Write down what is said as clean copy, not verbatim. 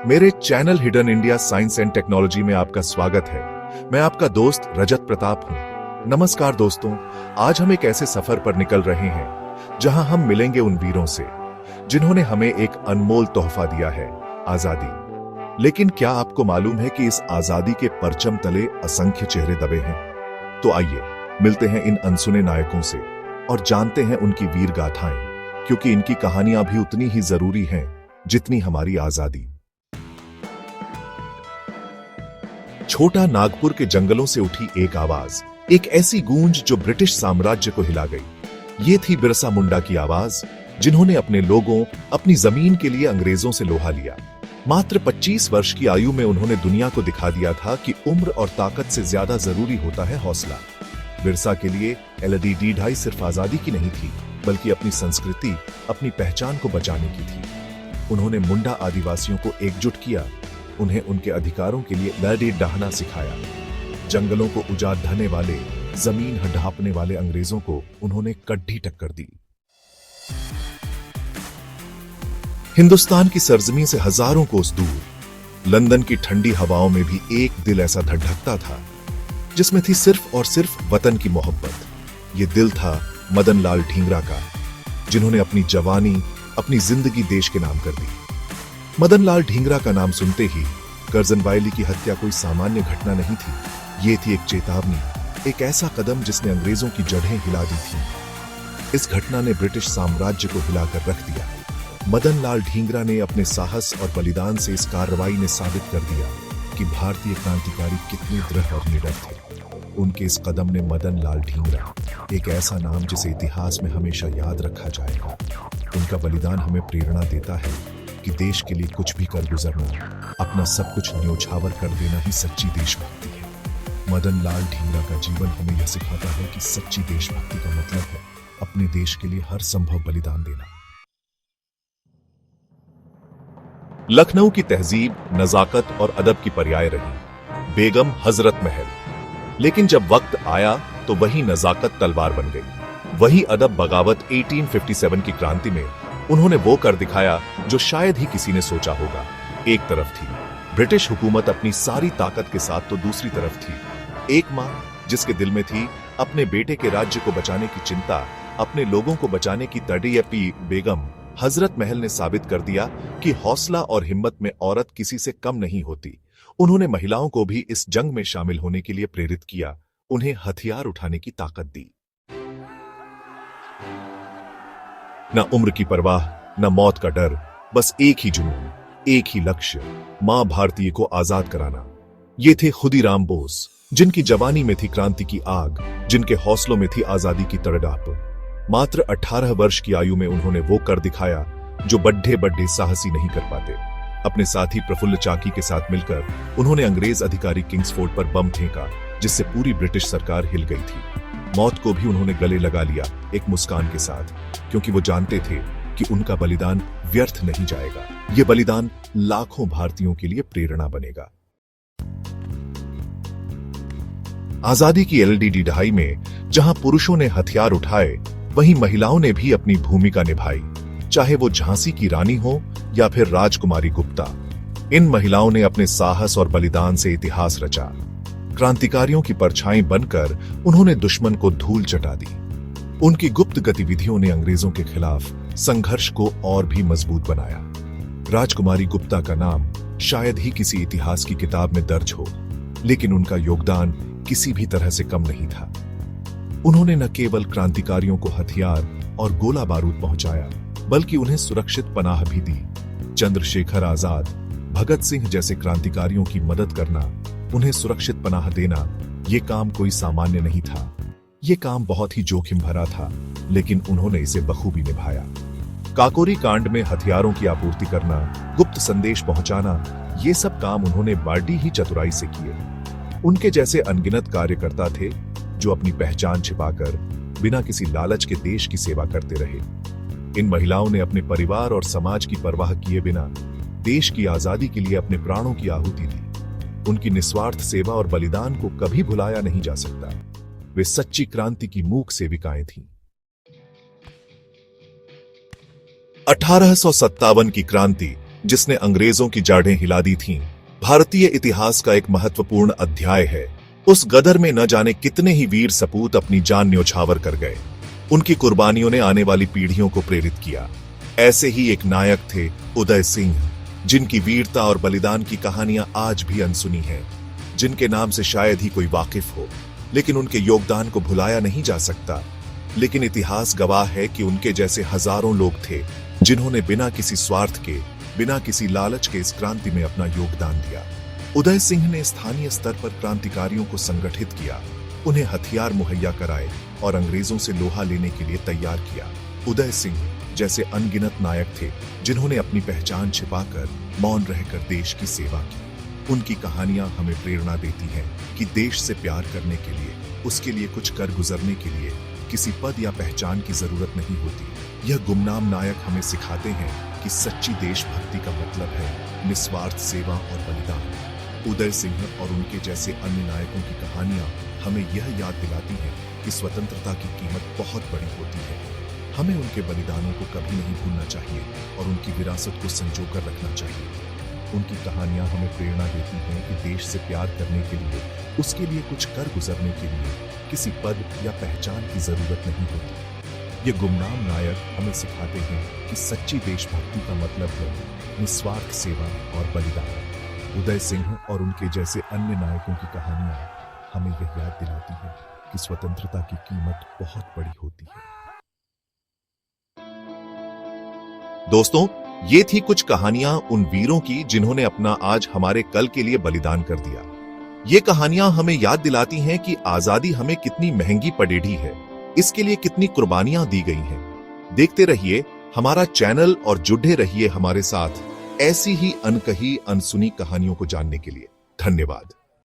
मेरे channel hidden India science and technology में आपका स्वागत है। मैं आपका दोस्त रजत प्रताप हूं। नमस्कार दोस्तों, आज हम एक ऐसे सफर पर निकल रहे हैं जहां हम मिलेंगे उन वीरों से जिन्होंने हमें एक अनमोल तोहफा दिया है, आजादी। लेकिन क्या आपको मालूम है कि इस आजादी के परचम तले असंख्य चेहरे दबे हैं? तो आइए मिलते हैं इन अनसुने नायकों से और जानते हैं उनकी वीर गाथाएं, क्योंकि इनकी कहानियां भी उतनी ही जरूरी हैं जितनी हमारी आजादी। छोटा नागपुर के जंगलों से उठी एक आवाज, एक ऐसी गूंज जो ब्रिटिश साम्राज्य को हिला गई। ये थी बिरसा मुंडा की आवाज, जिन्होंने अपने लोगों, अपनी जमीन के लिए अंग्रेजों से लोहा लिया। मात्र 25 वर्ष की आयु में उन्होंने दुनिया को दिखा दिया था कि उम्र और ताकत से ज्यादा जरूरी होता है हौसला। बिरसा के लिए एलईडी ढाई सिर्फ आजादी की नहीं थी, बल्कि अपनी संस्कृति, अपनी पहचान को बचाने की थी। उन्होंने मुंडा आदिवासियों को एकजुट किया, उन्हें उनके अधिकारों के लिए लड़े डहाना सिखाया। जंगलों को उजाड़ ढाने वाले, जमीन हड़पने वाले अंग्रेजों को उन्होंने कड्डी टक्कर दी। हिंदुस्तान की सरजमीं से हजारों कोस दूर, लंदन की ठंडी हवाओं में भी एक दिल ऐसा धड़कता था जिसमें थी सिर्फ और सिर्फ वतन की मोहब्बत। ये दिल था मदन लाल ढींगरा का, जिन्होंने अपनी जवानी, अपनी जिंदगी देश के नाम कर दी। मदन लाल ढींगरा का नाम सुनते ही करजन वायली की हत्या कोई सामान्य घटना नहीं थी। ये थी एक चेतावनी, एक ऐसा कदम जिसने अंग्रेजों की जड़ें हिला दी थी। इस घटना ने ब्रिटिश साम्राज्य को हिलाकर रख दिया। मदन लाल ढींगरा ने अपने साहस और बलिदान से इस कार्रवाई ने साबित कर दिया कि भारतीय क्रांतिकारी कितने दृढ़ और निडर थे। उनके इस कदम ने मदन लाल ढींगरा, एक ऐसा नाम जिसे इतिहास में हमेशा याद रखा जाएगा। उनका बलिदान हमें प्रेरणा देता है कि देश के लिए कुछ भी कर गुजरना, अपना सब कुछ न्योछावर कर देना ही सच्ची देशभक्ति है। मदन लाल ढींगरा का जीवन हमें यह सिखाता है कि सच्ची देशभक्ति का मतलब है अपने देश के लिए हर संभव बलिदान देना। लखनऊ की तहजीब, नजाकत और अदब की पर्याय रही बेगम हजरत महल। लेकिन जब वक्त आया तो वही नजाकत तलवार बन गई, वही अदब बगावत 1857 की क्रांति में उन्होंने वो कर दिखाया जो शायद ही किसी ने सोचा होगा। एक तरफ थी ब्रिटिश हुकूमत अपनी सारी ताकत के साथ, तो दूसरी तरफ थी एक मां जिसके दिल में थी अपने बेटे के राज्य को बचाने की चिंता, अपने लोगों को बचाने की तड़ियपी। बेगम हजरत महल ने साबित कर दिया कि हौसला और हिम्मत में औरत किसी से कम नहीं होती। उन्होंने महिलाओं को भी इस जंग में शामिल होने के लिए प्रेरित किया, उन्हें हथियार उठाने की ताकत दी। न उम्र की परवाह, न मौत का डर, बस एक ही जुनून, एक ही लक्ष्य, मां भारतीय को आजाद कराना। ये थे खुदीराम बोस, जिनकी जवानी में थी क्रांति की आग, जिनके हौसलों में थी आजादी की तड़डाप। मात्र 18 वर्ष की आयु में उन्होंने वो कर दिखाया जो बड्ढे बड्ढे साहसी नहीं कर पाते। अपने साथी प्रफुल्ल चाकी के साथ मिलकर उन्होंने अंग्रेज अधिकारी किंग्सफोर्ड पर बम फेंका, जिससे पूरी ब्रिटिश सरकार हिल गई थी। मौत को भी उन्होंने गले लगा लिया एक मुस्कान के साथ, क्योंकि वो जानते थे कि उनका बलिदान व्यर्थ नहीं जाएगा। ये बलिदान लाखों भारतीयों के लिए प्रेरणा बनेगा। आजादी की एलईडी ढाई में जहां पुरुषों ने हथियार उठाए, वहीं महिलाओं ने भी अपनी भूमिका निभाई, चाहे वो झांसी की रानी हो या फिर राजकुमारी गुप्ता। इन महिलाओं ने अपने साहस और बलिदान से इतिहास रचा। क्रांतिकारियों की परछाई बनकर उन्होंने दुश्मन को धूल चटा दी। उनकी गुप्त गतिविधियों ने अंग्रेजों के खिलाफ संघर्ष को और भी मजबूत बनाया। राजकुमारी गुप्ता का नाम शायद ही किसी इतिहास की किताब में दर्ज हो, लेकिन उनका योगदान किसी भी तरह से कम नहीं था। उन्होंने न केवल क्रांतिकारियों को हथियार और गोला बारूद पहुंचाया, बल्कि उन्हें सुरक्षित पनाह भी दी। चंद्रशेखर आजाद, भगत सिंह जैसे क्रांतिकारियों की मदद करना, उन्हें सुरक्षित पनाह देना, ये काम कोई सामान्य नहीं था। ये काम बहुत ही जोखिम भरा था, लेकिन उन्होंने इसे बखूबी निभाया। काकोरी कांड में हथियारों की आपूर्ति करना, गुप्त संदेश पहुंचाना, ये सब काम उन्होंने बड़ी ही चतुराई से किए। उनके जैसे अनगिनत कार्यकर्ता थे जो अपनी पहचान छिपाकर बिना किसी लालच के देश की सेवा करते रहे। इन महिलाओं ने अपने परिवार और समाज की परवाह किए बिना देश की आजादी के लिए अपने प्राणों की आहुति दी। उनकी निस्वार्थ सेवा और बलिदान को कभी भुलाया नहीं जा सकता। वे सच्ची क्रांति की मूक सेविकाएं थीं। 1857 की क्रांति जिसने अंग्रेजों की जड़ें हिला दी थीं, भारतीय इतिहास का एक महत्वपूर्ण अध्याय है। उस गदर में न जाने कितने ही वीर सपूत अपनी जान न्योछावर कर गए। उनकी कुर्बानियों ने आने वाली पीढ़ियों को प्रेरित किया। ऐसे ही एक नायक थे उदय सिंह, जिनकी वीरता और बलिदान की कहानियां आज भी अनसुनी हैं, जिनके नाम से शायद ही कोई वाकिफ हो, लेकिन उनके योगदान को भुलाया नहीं जा सकता। लेकिन इतिहास गवाह है कि उनके जैसे हजारों लोग थे जिन्होंने बिना किसी स्वार्थ के, बिना किसी लालच के इस क्रांति में अपना योगदान दिया। उदय सिंह ने स्थानीय स्तर पर क्रांतिकारियों को संगठित किया, उन्हें हथियार मुहैया कराए और अंग्रेजों से लोहा लेने के लिए तैयार किया। उदय सिंह जैसे अनगिनत नायक थे जिन्होंने अपनी पहचान छिपाकर मौन रहकर देश की सेवा की। उनकी कहानियां हमें प्रेरणा देती हैं कि देश से प्यार करने के लिए, उसके लिए कुछ कर गुजरने के लिए किसी पद या पहचान की जरूरत नहीं होती। यह गुमनाम नायक हमें सिखाते हैं कि सच्ची देशभक्ति का मतलब है निस्वार्थ सेवा और बलिदान। उदय सिंह और उनके जैसे अन्य नायकों की कहानियां हमें यह याद दिलाती हैं कि स्वतंत्रता की कीमत बहुत बड़ी होती है। हमें उनके बलिदानों को कभी नहीं भूलना चाहिए और उनकी विरासत को संजोकर रखना चाहिए। उनकी कहानियां हमें प्रेरणा देती हैं कि देश से प्यार करने के लिए, उसके लिए कुछ कर गुजरने के लिए किसी पद या पहचान की जरूरत नहीं होती। ये गुमनाम नायक हमें सिखाते हैं कि सच्ची देशभक्ति का मतलब है निस्वार्थ सेवा और बलिदान। उदय सिंह और उनके जैसे अन्य नायकों की कहानियां हमें यह याद दिलाती हैं कि स्वतंत्रता की कीमत बहुत बड़ी होती है। दोस्तों, ये थी कुछ कहानियां उन वीरों की जिन्होंने अपना आज हमारे कल के लिए बलिदान कर दिया। ये कहानियां हमें याद दिलाती हैं कि आजादी हमें कितनी महंगी पड़ेगी है, इसके लिए कितनी कुर्बानियां दी गई हैं। देखते रहिए हमारा चैनल और जुड़े रहिए हमारे साथ ऐसी ही अनकही अनसुनी कहानियों को जानने के लिए। धन्यवाद।